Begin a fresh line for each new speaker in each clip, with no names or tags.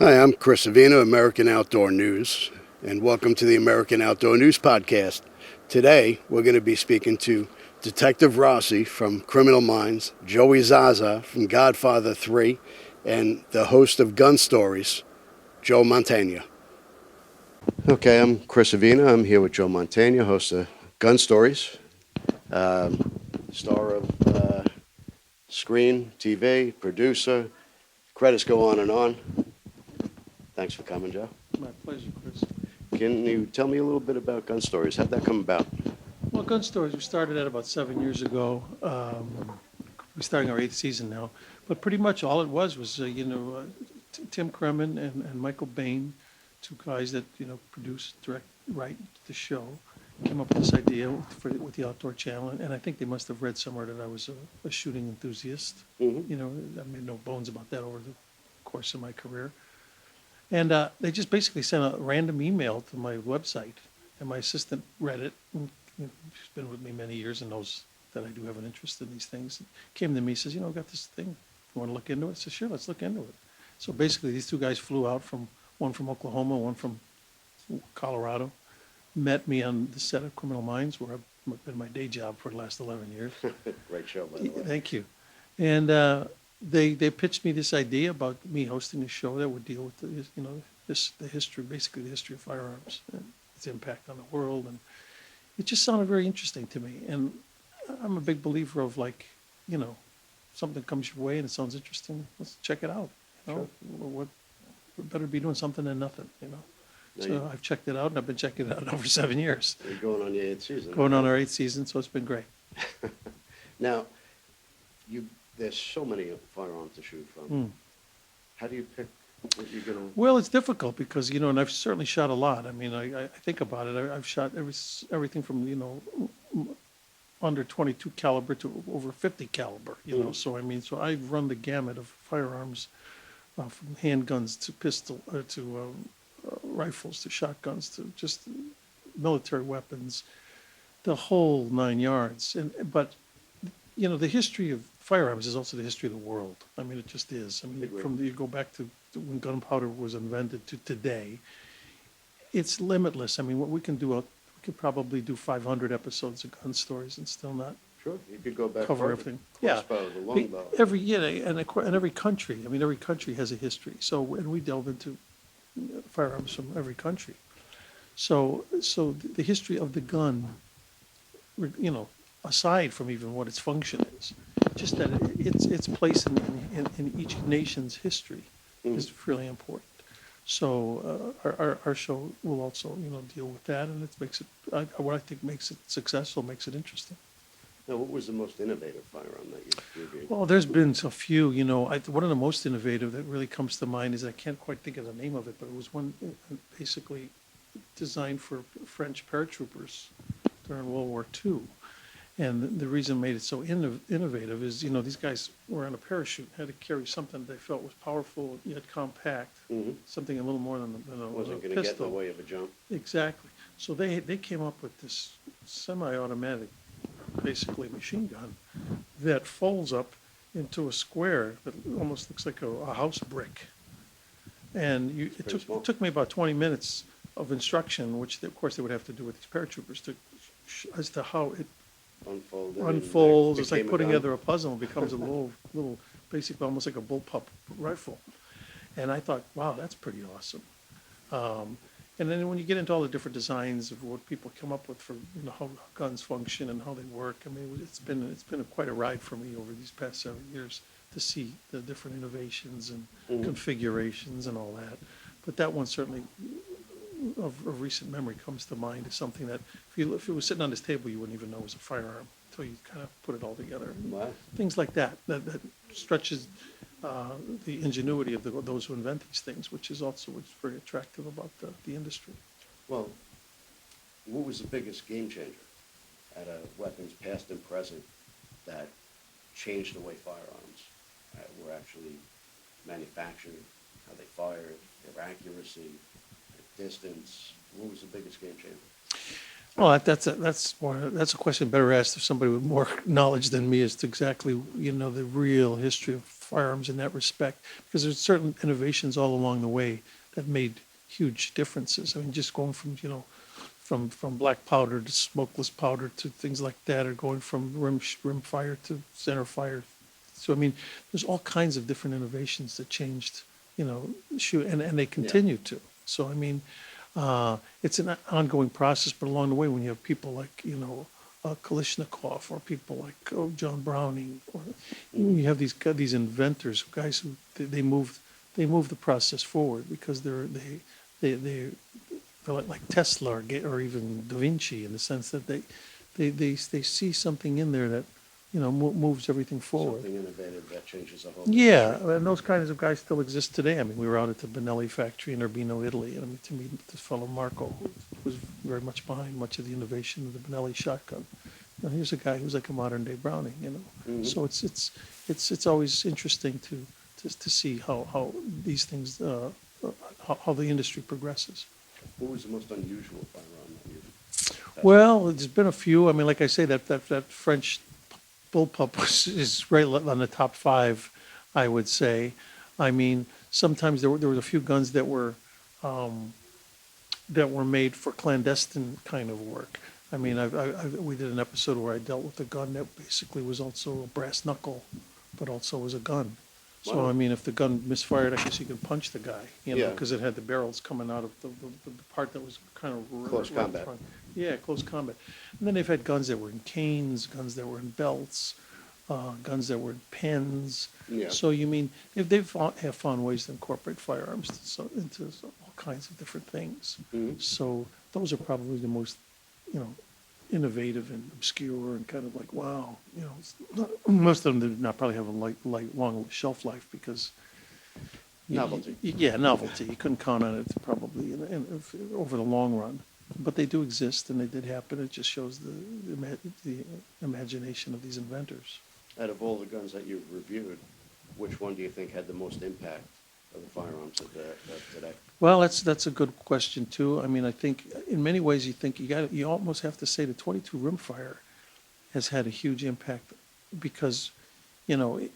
Hi, I'm Chris Avina, American Outdoor News, and welcome to the American Outdoor News Podcast. Today, we're going to be speaking to Detective Rossi from Criminal Minds, Joey Zaza from Godfather 3, and the host of Gun Stories, Joe Mantegna. Okay, I'm Chris Avina. I'm here with Joe Mantegna, host of Gun Stories, star of Screen, TV, producer. Credits go on and on. Thanks for coming, Joe.
My pleasure, Chris.
Can you tell me a little bit about Gun Stories? How'd that come about?
Well, Gun Stories, we started that about 7 years ago. We're starting our 8th season now. But pretty much all it was Tim Kremen and Michael Bain, two guys that, produce, direct, write the show, came up with this idea with the Outdoor Channel. And I think they must have read somewhere that I was a shooting enthusiast.
Mm-hmm.
I made no bones about that over the course of my career. And they just basically sent a random email to my website, and my assistant read it. And, she's been with me many years and knows that I do have an interest in these things. And came to me, says, I got this thing. You want to look into it? I said, sure, let's look into it. So basically, these two guys flew out one from Oklahoma, one from Colorado, met me on the set of Criminal Minds, where I've been my day job for the last 11 years.
Great show, by the way.
Thank you. And they pitched me this idea about me hosting a show that would deal with the history, basically the history of firearms and its impact on the world, and it just sounded very interesting to me. And I'm a big believer of something comes your way and it sounds interesting, let's check it out.
Sure.
What we better be doing something than nothing.
Now
So I've checked it out, and I've been checking it out now for 7 years.
You're going on your 8th season.
Going on our 8th season, so it's been great.
Now, there's so many firearms to shoot from. How do you pick what you're going to...
Well, it's difficult because, and I've certainly shot a lot. I mean, I think about it. I've shot everything from, under 22 caliber to over 50 caliber, So, so I've run the gamut of firearms, from handguns to pistol, to rifles, to shotguns, to just military weapons, the whole 9 yards. But the history of firearms is also the history of the world. I mean, it just is. I mean, you go back to when gunpowder was invented to today, it's limitless. I mean, what we can do, we could probably do 500 episodes of Gun Stories and still not
Sure, you could go back
cover
further.
everything.
Crossbow, the longbow.
And every country. I mean, every country has a history. So, and we delve into firearms from every country. So the history of the gun, aside from even what its function is, just that its place in each nation's history is really important. So our show will also deal with that, and it makes it what I think makes it successful, makes it interesting.
Now, what was the most innovative firearm that you reviewed?
Well, there's been a few. One of the most innovative that really comes to mind is, I can't quite think of the name of it, but it was one basically designed for French paratroopers during World War II. And the reason it made it so innovative is, these guys were on a parachute, had to carry something they felt was powerful yet compact, something a little more than a pistol.
Wasn't going to get in the way of a jump.
Exactly. So they came up with this semi-automatic, basically machine gun, that folds up into a square that almost looks like a house brick. And it took me about 20 minutes of instruction, which of course they would have to do with these paratroopers, as to how it unfolds. It's like putting together a puzzle. It becomes a little, basically almost like a bullpup rifle. And I thought, wow, that's pretty awesome. And then when you get into all the different designs of what people come up with for how guns function and how they work, I mean, it's been quite a ride for me over these past 7 years to see the different innovations and configurations and all that. But that one certainly, of recent memory, comes to mind as something that if it was sitting on this table, you wouldn't even know it was a firearm until you kind of put it all together.
Wow. Things
like that stretches the ingenuity of those who invent these things, which is also what's very attractive about the industry.
Well, what was the biggest game changer at weapons past and present that changed the way firearms were actually manufactured, how they fired, their accuracy, their distance? What was the biggest game changer?
Well, that's a question better asked of somebody with more knowledge than me as to exactly the real history of firearms in that respect, because there's certain innovations all along the way that made huge differences. I mean, just going from, from black powder to smokeless powder to things like that, or going from rim fire to center fire. So, I mean, there's all kinds of different innovations that changed, shoot, and they continue to. So, I mean, it's an ongoing process, but along the way, when you have people like, Kalishnikov, or people like John Browning, or you have these inventors, guys who they move the process forward, because they're like Tesla, or even Da Vinci, in the sense that they see something in there that moves everything forward.
Something innovative that changes the whole
Yeah,
industry.
and those kinds of guys still exist today. I mean, we were out at the Benelli factory in Urbino, Italy, and I mean, to meet this fellow Marco, who was very much behind much of the innovation of the Benelli shotgun. Now, here's a guy who's like a modern day Browning. So it's always interesting to see how these things, how the industry progresses.
What was the most unusual firearm that you've
Well, there's been a few. I mean, like I say, that French bullpup is right on the top five, I would say. I mean, sometimes there were a few guns that were made for clandestine kind of work. I mean, we did an episode where I dealt with a gun that basically was also a brass knuckle, but also was a gun. So,
Wow.
I mean, if the gun misfired, I guess you could punch the guy,
Yeah.
because it had the barrels coming out of the part that was kind of
Close
right
combat.
front. Yeah, close combat. And then they've had guns that were in canes, guns that were in belts, guns that were in pens.
Yeah.
So you mean, if have found ways to incorporate firearms into all kinds of different things. So those are probably the most, innovative and obscure, and kind of like, wow, most of them did not probably have a long shelf life, because
Novelty.
Yeah, novelty. You couldn't count on it probably over the long run, but they do exist, and they did happen. It just shows the imagination of these inventors.
Out of all the guns that you've reviewed, which one do you think had the most impact of the firearms of today?
Well, that's a good question too. I mean, I think in many ways you almost have to say the 22 rimfire has had a huge impact, because, it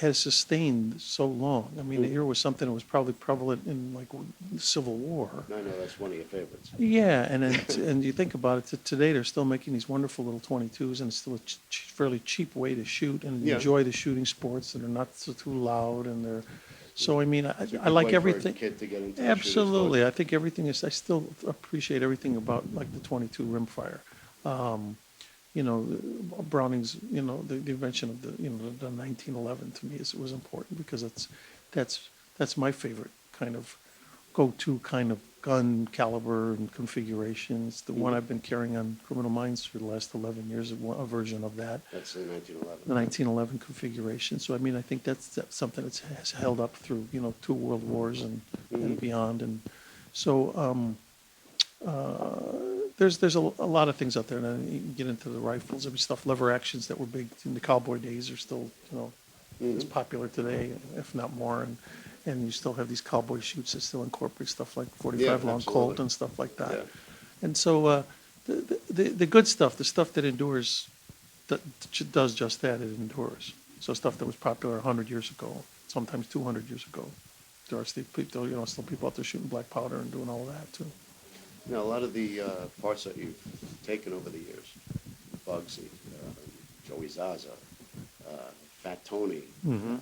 has sustained so long. I mean, here was something that was probably prevalent in like the Civil War.
I know that's one of your favorites.
Yeah, and you think about it, today they're still making these wonderful little 22s, and it's still a fairly cheap way to shoot and
Yeah.
enjoy the shooting sports, and they're not too loud, and they're. So, I mean,
It's a
I
good
like
way for a
everything.
kid to get into the shooting
Absolutely.
sport.
I think everything is, I still appreciate everything about like the 22 rimfire. Browning's, the invention of the 1911 to me was important, because that's my favorite kind of go-to kind of gun caliber and configuration. It's the one I've been carrying on Criminal Minds for the last 11 years, a version of that.
That's the 1911.
The 1911 configuration. So, I mean, I think that's something that has held up through, 2 world wars and beyond. And so there's a lot of things out there. And then you get into the rifles. I mean, lever actions that were big in the cowboy days are still, as popular today, if not more. And you still have these cowboy shoots that still incorporate stuff like 45 long
absolutely.
Colt and stuff like that.
Yeah.
And so the good stuff, the stuff that endures, that does just that, it endures. So stuff that was popular 100 years ago, sometimes 200 years ago, there are still people, still people out there shooting black powder and doing all that too.
Now, a lot of the parts that you've taken over the years, Bugsy, Joey Zaza, Fat Tony, a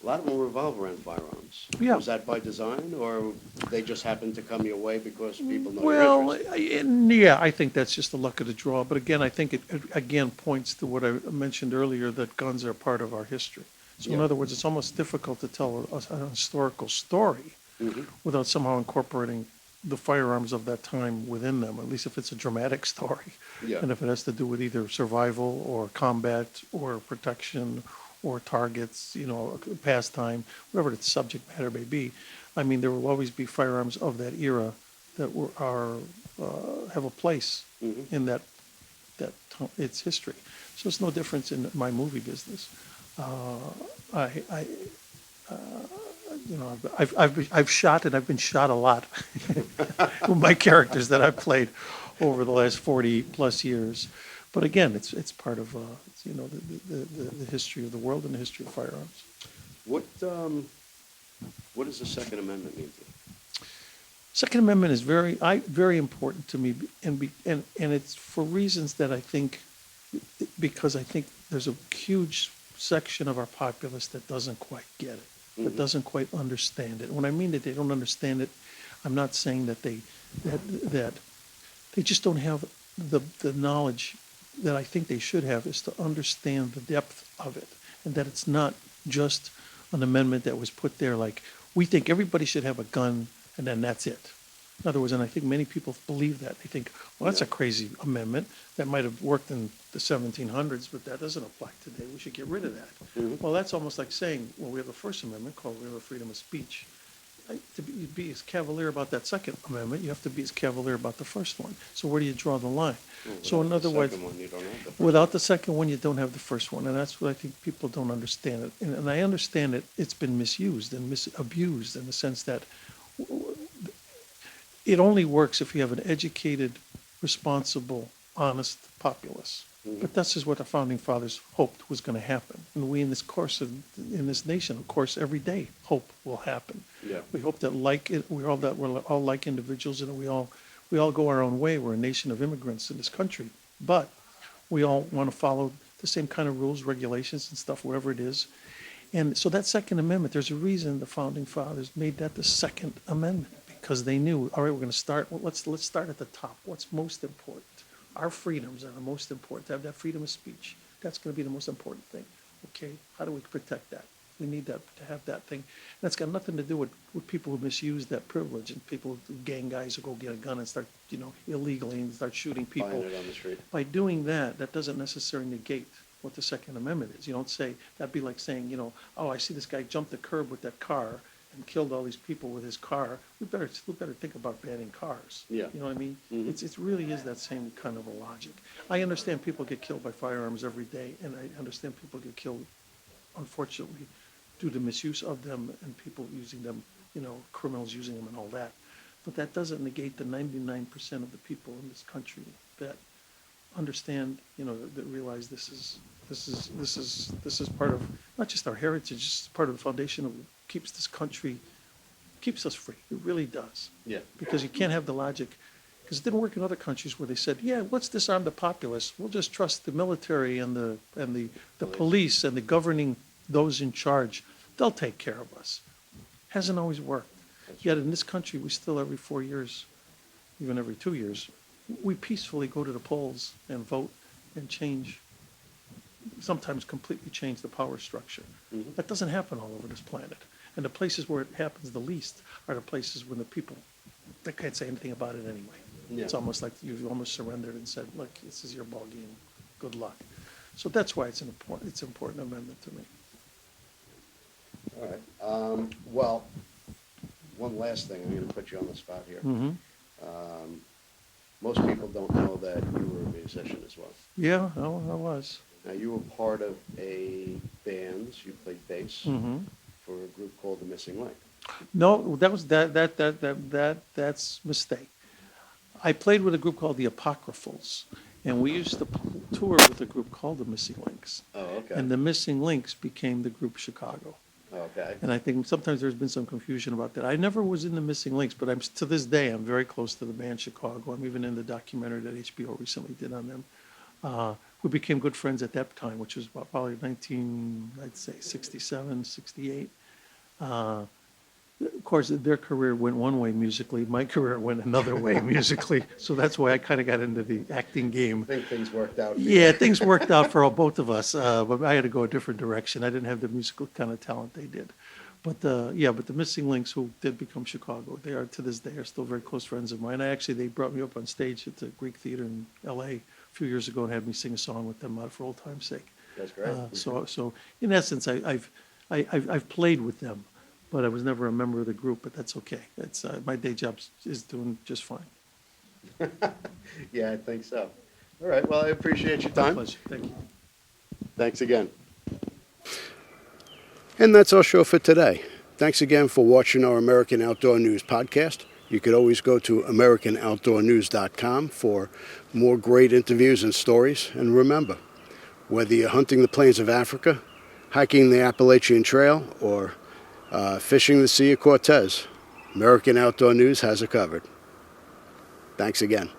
lot of them revolve around firearms.
Yeah.
Was that by design, or they just happened to come your way because people know
Well,
your interest?
yeah, I think that's just the luck of the draw. But again, I think it again points to what I mentioned earlier, that guns are part of our history. So in
Yeah.
other words, it's almost difficult to tell a historical story without somehow incorporating the firearms of that time within them, at least if it's a dramatic story.
Yeah.
And if it has to do with either survival or combat or protection or targets, pastime, whatever the subject matter may be. I mean, there will always be firearms of that era that have a place in its history. So it's no difference in my movie business. I've shot, and I've been shot a lot with my characters that I've played over the last 40 plus years. But again, it's part of the history of the world and the history of firearms.
What does the Second Amendment mean to you?
Second Amendment is very important to me, and it's for reasons that I think, because I think there's a huge section of our populace that doesn't quite get it, that doesn't quite understand it. When I mean that they don't understand it, I'm not saying that that they just don't have the knowledge that I think they should have, is to understand the depth of it, and that it's not just an amendment that was put there like, we think everybody should have a gun, and then that's it. In other words, and I think many people believe that. They think, well, that's a crazy amendment. That might have worked in the 1700s, but that doesn't apply today. We should get rid of that. Well, that's almost like saying, well, we have the First Amendment called we have a freedom of speech. To be as cavalier about that Second Amendment, you have to be as cavalier about the first one. So where do you draw the line? So in other words, without the second one, you don't have the first one. And that's what I think people don't understand. And I understand that it's been misused and abused in the sense that it only works if you have an educated, responsible, honest populace. But this is what the founding fathers hoped was going to happen. And we in this nation, of course, every day hope will happen.
Yeah.
We hope that we're all like individuals, and we all go our own way. We're a nation of immigrants in this country, but we all want to follow the same kind of rules, regulations, and stuff, whatever it is. And so that Second Amendment, there's a reason the founding fathers made that the Second Amendment, because they knew, all right, we're going to start. Well, let's start at the top. What's most important? Our freedoms are the most important. To have that freedom of speech, that's going to be the most important thing. Okay, how do we protect that? We need that to have that thing. And that's got nothing to do with people who misuse that privilege, and people, gang guys who go get a gun and start, illegally and start shooting people.
Buying it on the street.
By doing that, that doesn't necessarily negate what the Second Amendment is. You don't say, that'd be like saying, oh, I see this guy jump the curb with that car and killed all these people with his car. We better think about banning cars.
Yeah.
You know what I mean? It really is that same kind of a logic. I understand people get killed by firearms every day, and I understand people get killed, unfortunately, due to misuse of them and people using them, criminals using them and all that. But that doesn't negate the 99% of the people in this country that understand, that realize this is part of not just our heritage, it's part of the foundation of keeps this country, keeps us free. It really does.
Yeah.
Because you can't have the logic, because it didn't work in other countries where they said, yeah, let's disarm the populace. We'll just trust the military and the police and the governing, those in charge. They'll take care of us. Hasn't always worked. Yet in this country, we still every 4 years, even every 2 years, we peacefully go to the polls and vote and change, sometimes completely change the power structure. That doesn't happen all over this planet. And the places where it happens the least are the places when the people, they can't say anything about it anyway.
Yeah.
It's almost like you've almost surrendered and said, look, this is your ball game. Good luck. So that's why it's an important amendment to me.
All right. Well, one last thing. I'm going to put you on the spot here. Most people don't know that you were a musician as well.
Yeah, I was.
Now, you were part of a band. You played bass for a group called The Missing Link.
No, that's a mistake. I played with a group called the Apocryphals, and we used to tour with a group called the Missing Links.
Oh, okay.
And the Missing Links became the group Chicago.
Okay.
And I think sometimes there's been some confusion about that. I never was in the Missing Links, but to this day, I'm very close to the band Chicago. I'm even in the documentary that HBO recently did on them. We became good friends at that time, which was probably 67, 68. Of course, their career went one way musically. My career went another way musically. So that's why I kind of got into the acting game.
I think things worked out.
Yeah, things worked out for both of us, but I had to go a different direction. I didn't have the musical kind of talent they did. But the Missing Links, who did become Chicago, they are to this day are still very close friends of mine. They brought me up on stage at the Greek Theater in L.A. a few years ago and had me sing a song with them for old time's sake.
That's great.
So in essence, I've played with them, but I was never a member of the group. But that's okay. It's my day job is doing just fine.
Yeah, I think so. All right. Well, I appreciate your time.
My pleasure. Thank you.
Thanks again. And that's our show for today. Thanks again for watching our American Outdoor News podcast. You could always go to AmericanOutdoorNews.com for more great interviews and stories. And remember, whether you're hunting the plains of Africa, hiking the Appalachian Trail, or fishing the Sea of Cortez, American Outdoor News has it covered. Thanks again.